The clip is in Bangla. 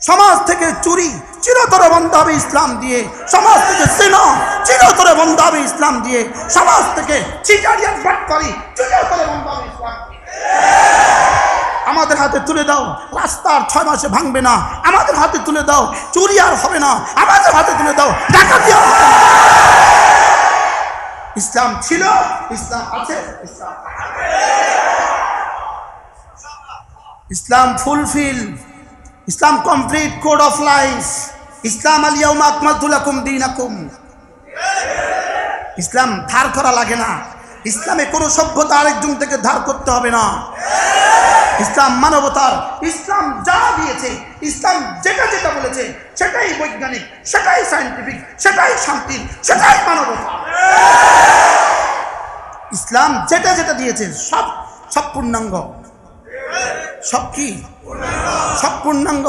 সমাজ থেকে চুরি চিরতরে বন্ধ হবে ইসলাম দিয়ে, সমাজ থেকে সিনা চিরতরে বন্ধ হবে ইসলাম দিয়ে, সমাজ থেকে চিটারিয়ান ফ্যাক্টরি চিরতরে বন্ধ হবে ইসলাম দিয়ে। আমাদের হাতে তুলে দাও, রাস্তার 6 মাসে ভাঙবে না। আমাদের হাতে তুলে দাও, চুরি আর হবে না। আমাদের হাতে তুলে দাও, ডাকাতি আর হবে না। ইসলাম ছিল, ইসলাম আছে, ইসলাম ইসলাম ফুলফিল, ইসলাম কমপ্লিট কোড অফ লাইফ। ইসলাম আল ইয়াউমা আকমালতু লাকুম দীনাকুম। ইসলাম ধার করা লাগে না। ইসলামে কোনো সভ্যতা আরেকজন থেকে ধার করতে হবে না। ইসলাম মানবতার, ইসলাম যা দিয়েছে, ইসলাম যেটা যেটা বলেছে সেটাই বৈজ্ঞানিক, সেটাই সায়েন্টিফিক, সেটাই শান্তির, সেটাই মানবতা। ইসলাম যেটা যেটা দিয়েছে সব সব পূর্ণাঙ্গ, সব কি সব পূর্ণাঙ্গ।